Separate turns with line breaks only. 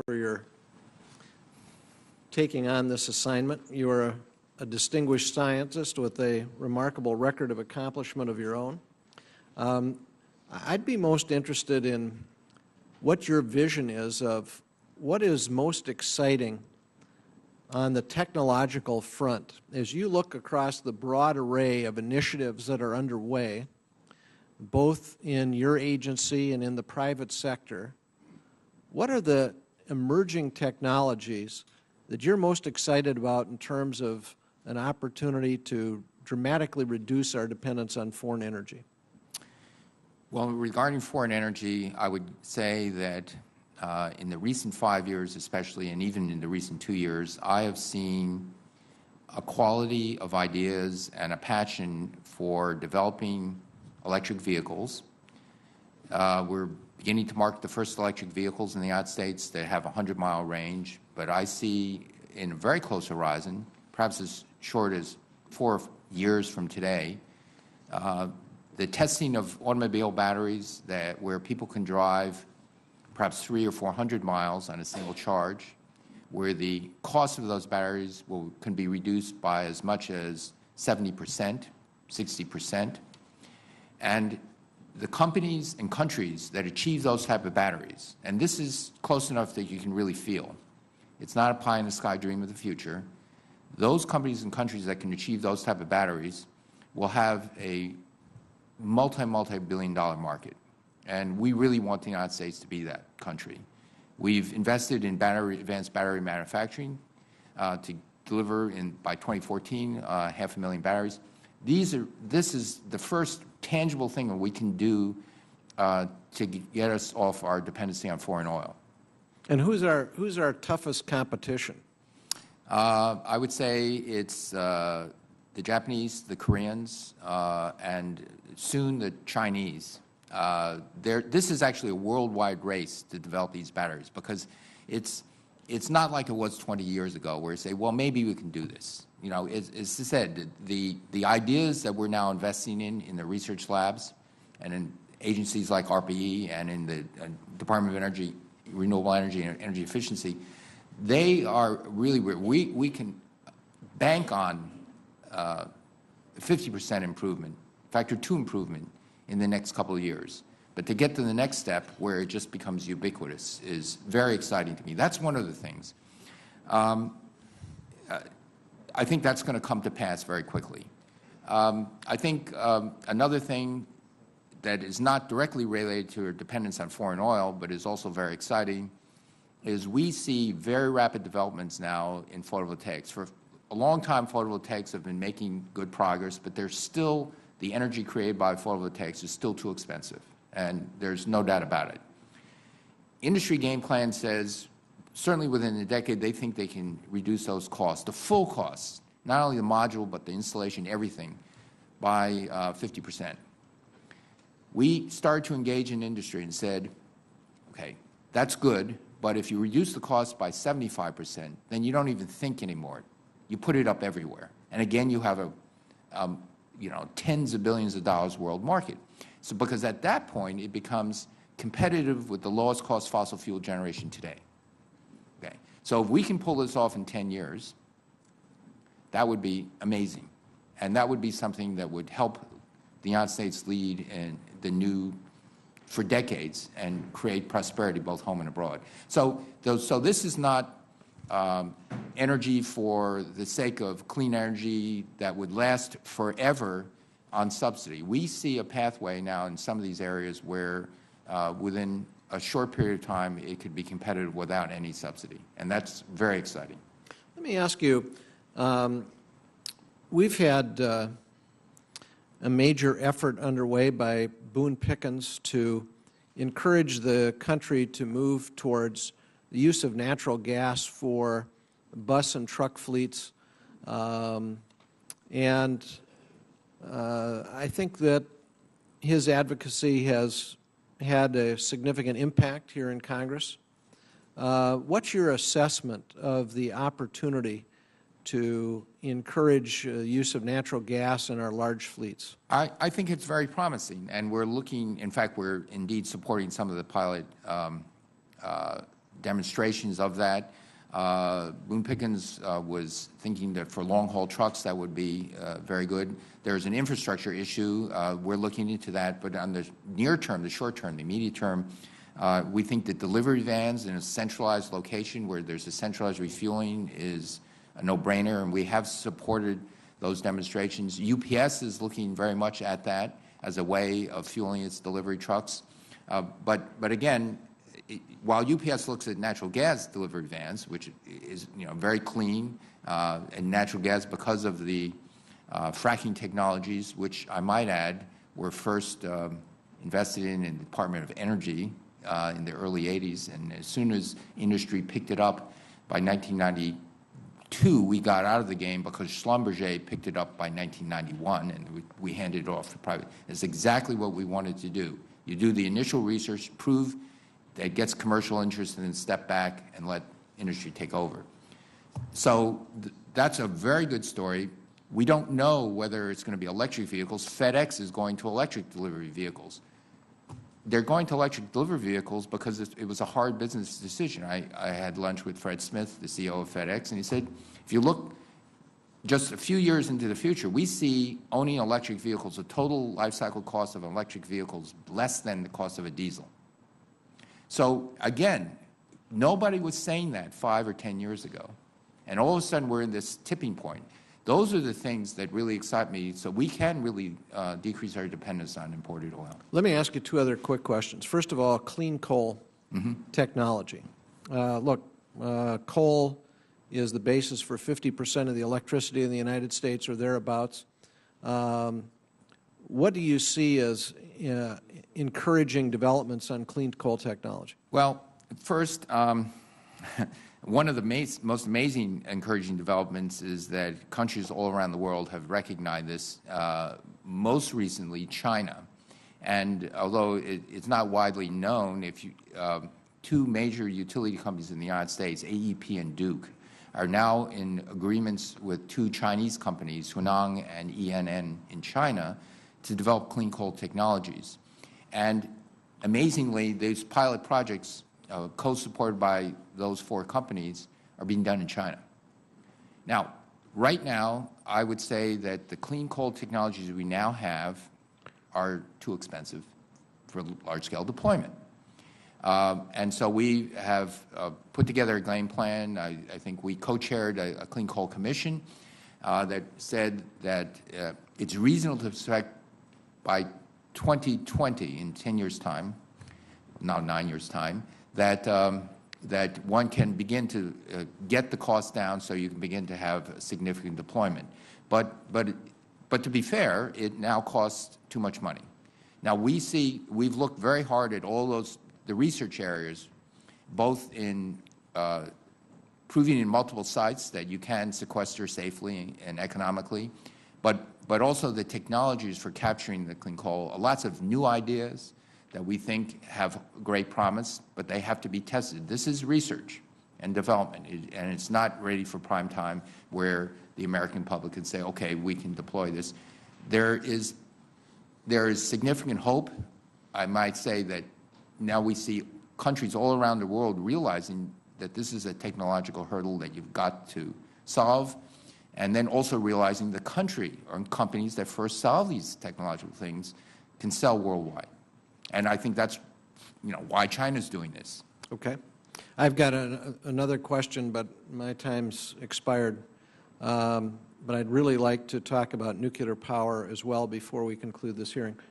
for your taking on this assignment. You are a distinguished scientist with a remarkable record of accomplishment of your own. I'd be most interested in what your vision is of what is most exciting on the technological front as you look across the broad array of initiatives that are underway, both in your agency and in the private sector. What are the emerging technologies that you're most excited about in terms of an opportunity to dramatically reduce our dependence on foreign energy?
Well, regarding foreign energy, I would say that in the recent 5 years especially, and even in the recent 2 years, I have seen a quality of ideas and a passion for developing electric vehicles. We're beginning to market the first electric vehicles in the United States that have a 100-mile range, but I see in a very close horizon, perhaps as short as 4 years from today, the testing of automobile batteries where people can drive perhaps 300 or 400 miles on a single charge, where the cost of those batteries can be reduced by as much as 70%, 60%. And the companies and countries that achieve those type of batteries, and this is close enough that you can really feel, it's not a pie-in-the-sky dream of the future, those companies and countries that can achieve those type of batteries will have a multi-billion-dollar market. And we really want the United States to be that country. We've invested in advanced battery manufacturing to deliver by 2014 500,000 batteries. This is the first tangible thing that we can do to get us off our dependency on foreign oil.
And who's our toughest competition?
I would say it's the Japanese, the Koreans, and soon the Chinese. This is actually a worldwide race to develop these batteries, because it's not like it was 20 years ago where you say, well, maybe we can do this. You know, as I said, the ideas that we're now investing in the research labs and in agencies like RPE and in the Department of Energy, Renewable Energy and Energy Efficiency, they are really where we can bank on 50% improvement, factor 2 improvement in the next couple of years. But to get to the next step where it just becomes ubiquitous is very exciting to me. That's one of the things. I think that's going to come to pass very quickly. I think another thing that is not directly related to our dependence on foreign oil, but is also very exciting, is we see very rapid developments now in photovoltaics. For a long time, photovoltaics have been making good progress, but there's still the energy created by photovoltaics is still too expensive, and there's no doubt about it. Industry game plan says, certainly within a decade, they think they can reduce those costs, the full costs, not only the module, but the installation, everything, by 50%. We started to engage in industry and said, okay, that's good, but if you reduce the cost by 75%, then you don't even think anymore. You put it up everywhere. And again, you have a tens of billions of dollars world market. So because at that point, it becomes competitive with the lowest cost fossil fuel generation today. Okay. So if we can pull this off in 10 years, that would be amazing. And that would be something that would help the United States lead in the new for decades and create prosperity both home and abroad. So this is not energy for the sake of clean energy that would last forever on subsidy. We see a pathway now in some of these areas where within a short period of time it could be competitive without any subsidy, and that's very exciting.
Let me ask you, we've had a major effort underway by Boone Pickens to encourage the country to move towards the use of natural gas for bus and truck fleets. I think that his advocacy has had a significant impact here in Congress. What's your assessment of the opportunity to encourage use of natural gas in our large fleets?
I think it's very promising, and we're looking, in fact, we're indeed supporting some of the pilot demonstrations of that. Boone Pickens was thinking that for long-haul trucks that would be very good. There's an infrastructure issue. We're looking into that, but on the near term, the short term, the immediate term, we think that delivery vans in a centralized location where there's a centralized refueling is a no-brainer, and we have supported those demonstrations. UPS is looking very much at that as a way of fueling its delivery trucks. But again, while UPS looks at natural gas delivery vans, which is very clean, and natural gas because of the fracking technologies, which I might add were first invested in the Department of Energy in the early 80s, and as soon as industry picked it up by 1992, we got out of the game because Schlumberger picked it up by 1991, and we handed it off to private. It's exactly what we wanted to do. You do the initial research, prove that it gets commercial interest, and then step back and let industry take over. So that's a very good story. We don't know whether it's going to be electric vehicles. FedEx is going to electric delivery vehicles. They're going to electric delivery vehicles because it was a hard business decision. I had lunch with Fred Smith, the CEO of FedEx, and he said, if you look just a few years into the future, we see owning electric vehicles, the total life cycle cost of electric vehicles, less than the cost of a diesel. So again, nobody was saying that 5 or 10 years ago, and all of a sudden we're in this tipping point. Those are the things that really excite me, so we can really decrease our dependence on imported oil.
Let me ask you two other quick questions. First of all, clean coal technology. Look, coal is the basis for 50% of the electricity in the United States or thereabouts. What do you see as encouraging developments on clean coal technology?
Well, first, one of the most amazing encouraging developments is that countries all around the world have recognized this, most recently China. And although it's not widely known, if you, two major utility companies in the United States, AEP and Duke, are now in agreements with two Chinese companies, Hunan and ENN in China, to develop clean coal technologies. And amazingly, these pilot projects, co-supported by those four companies, are being done in China. Now, right now, I would say that the clean coal technologies we now have are too expensive for large-scale deployment. And so we have put together a game plan. I think we co-chaired a clean coal commission that said that it's reasonable to expect by 2020, in 10 years' time, now 9 years' time, that that one can begin to get the cost down so you can begin to have significant deployment. But to be fair, it now costs too much money. Now we've looked very hard at all the research areas, both in proving in multiple sites that you can sequester safely and economically, but also the technologies for capturing the clean coal. Lots of new ideas that we think have great promise, but they have to be tested. This is research and development, and it's not ready for prime time where the American public can say, okay, we can deploy this. There is significant hope. I might say that now we see countries all around the world realizing that this is a technological hurdle that you've got to solve, and then also realizing the country or companies that first solve these technological things can sell worldwide. And I think that's, why China's doing this.
Okay. I've got another question, but my time's expired. But I'd really like to talk about nuclear power as well before we conclude this hearing.